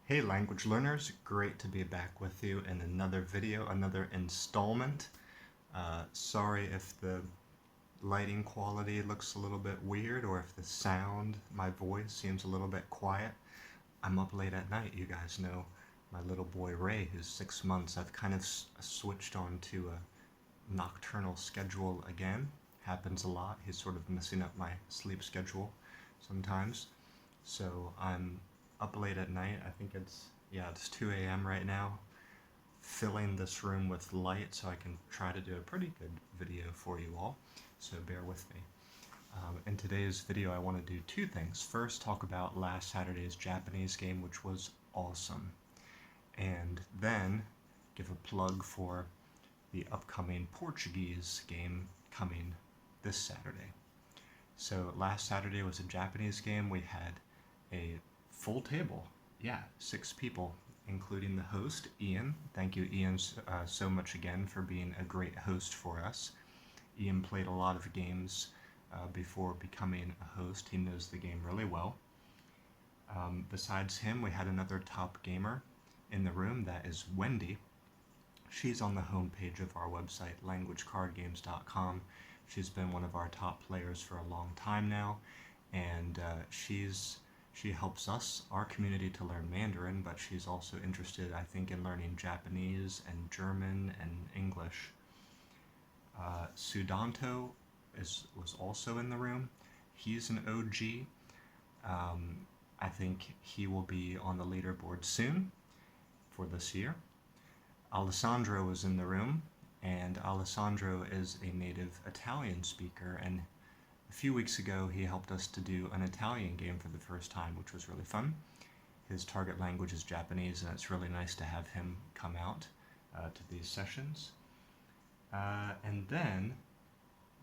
Hey language learners, great to be back with you in another video, another installment. Sorry if the lighting quality looks a little bit weird or if the sound, my voice seems a little bit quiet. I'm up late at night, you guys know. My little boy Ray, who's 6 months, I've kind of switched on to a nocturnal schedule again. Happens a lot. He's sort of messing up my sleep schedule sometimes. So I'm up late at night. I think it's 2 a.m. right now, filling this room with light so I can try to do a pretty good video for you all, so bear with me. In today's video I want to do two things. First, talk about last Saturday's Japanese game, which was awesome, and then give a plug for the upcoming Portuguese game coming this Saturday. So last Saturday was a Japanese game. We had a full table. Yeah, 6 people, including the host, Ian. Thank you, Ian, so much again for being a great host for us. Ian played a lot of games before becoming a host. He knows the game really well. Besides him, we had another top gamer in the room. That is Wendy. She's on the homepage of our website, languagecardgames.com. She's been one of our top players for a long time now, and she helps us, our community, to learn Mandarin, but she's also interested, I think, in learning Japanese and German and English. Sudanto was also in the room. He's an OG. I think he will be on the leaderboard soon for this year. Alessandro was in the room, and Alessandro is a native Italian speaker, and a few weeks ago he helped us to do an Italian game for the first time, which was really fun. His target language is Japanese, and it's really nice to have him come out to these sessions. And then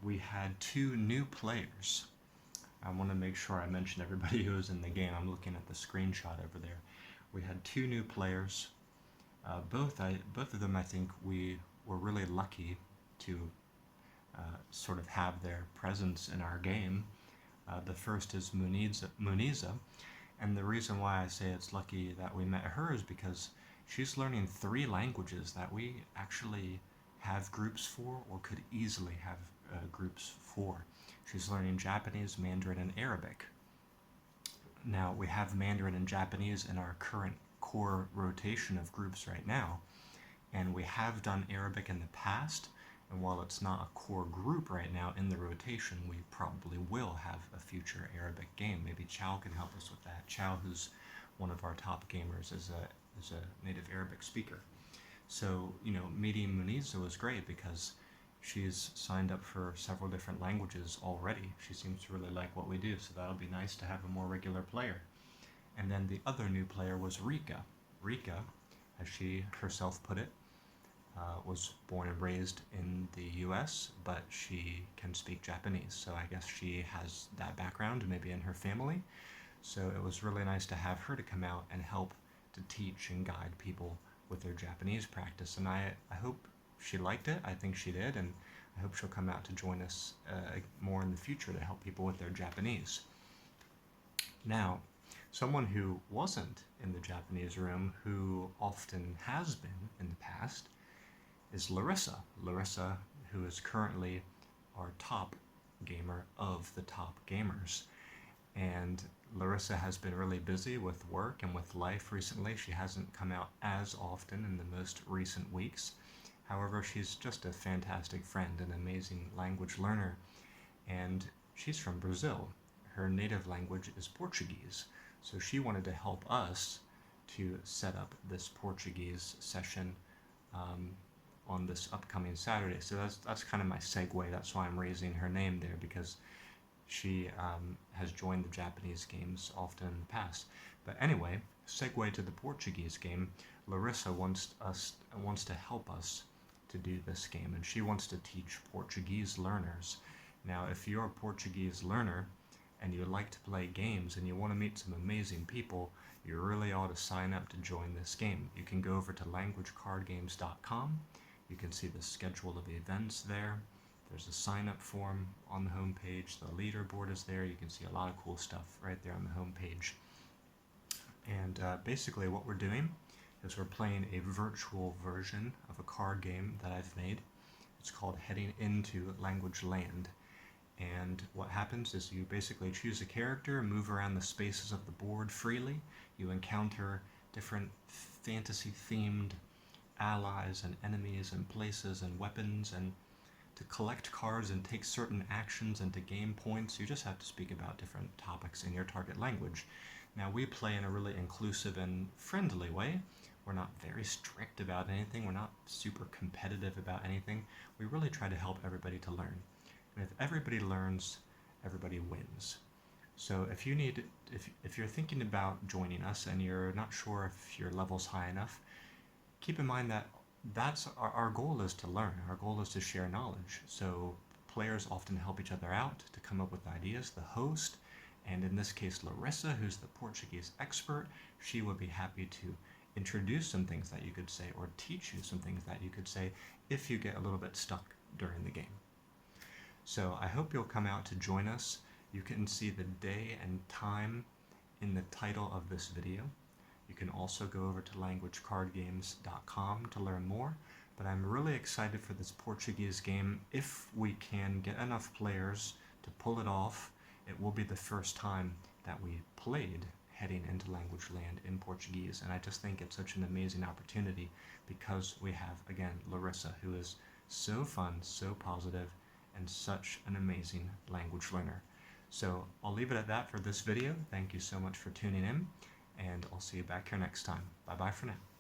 we had 2 new players. I want to make sure I mention everybody who was in the game. I'm looking at the screenshot over there. We had 2 new players. Both of them, I think we were really lucky to sort of have their presence in our game. The first is Muniza, and the reason why I say it's lucky that we met her is because she's learning 3 languages that we actually have groups for, or could easily have groups for. She's learning Japanese, Mandarin, and Arabic. Now, we have Mandarin and Japanese in our current core rotation of groups right now, and we have done Arabic in the past, and while it's not a core group right now in the rotation, we probably will have a future Arabic game. Maybe Chow can help us with that. Chow, who's one of our top gamers, is a native Arabic speaker. So, meeting Muniza was great because she's signed up for several different languages already. She seems to really like what we do, so that'll be nice to have a more regular player. And then the other new player was Rika. Rika, as she herself put it, was born and raised in the US, but she can speak Japanese, so I guess she has that background maybe in her family. So it was really nice to have her to come out and help to teach and guide people with their Japanese practice, and I hope she liked it. I think she did, and I hope she'll come out to join us more in the future to help people with their Japanese. Now, someone who wasn't in the Japanese room, who often has been in the past, is Larissa. Larissa, who is currently our top gamer of the top gamers. And Larissa has been really busy with work and with life recently. She hasn't come out as often in the most recent weeks. However, she's just a fantastic friend, an amazing language learner, and she's from Brazil. Her native language is Portuguese, so she wanted to help us to set up this Portuguese session on this upcoming Saturday. So that's kind of my segue. That's why I'm raising her name there, because she has joined the Japanese games often in the past. But anyway, segue to the Portuguese game. Larissa wants to help us to do this game, and she wants to teach Portuguese learners. Now, if you're a Portuguese learner and you like to play games and you want to meet some amazing people, you really ought to sign up to join this game. You can go over to languagecardgames.com. You can see the schedule of events there. There's a sign-up form on the homepage. The leaderboard is there. You can see a lot of cool stuff right there on the homepage. And And basically what we're doing is we're playing a virtual version of a card game that I've made. It's called Heading Into Language Land. And what happens is you basically choose a character, move around the spaces of the board freely. You encounter different fantasy-themed allies and enemies and places and weapons, and to collect cards and take certain actions and to gain points, you just have to speak about different topics in your target language. Now, we play in a really inclusive and friendly way. We're not very strict about anything. We're not super competitive about anything. We really try to help everybody to learn. And if everybody learns, everybody wins. So if you're thinking about joining us and you're not sure if your level's high enough, keep in mind that that's our goal is to learn. Our goal is to share knowledge. So players often help each other out to come up with ideas. The host, and in this case Larissa, who's the Portuguese expert, she would be happy to introduce some things that you could say or teach you some things that you could say if you get a little bit stuck during the game. So I hope you'll come out to join us. You can see the day and time in the title of this video. You can also go over to languagecardgames.com to learn more, but I'm really excited for this Portuguese game. If we can get enough players to pull it off, it will be the first time that we played Heading Into Language Land in Portuguese, and I just think it's such an amazing opportunity because we have, again, Larissa, who is so fun, so positive, and such an amazing language learner. So I'll leave it at that for this video. Thank you so much for tuning in, and I'll see you back here next time. Bye-bye for now.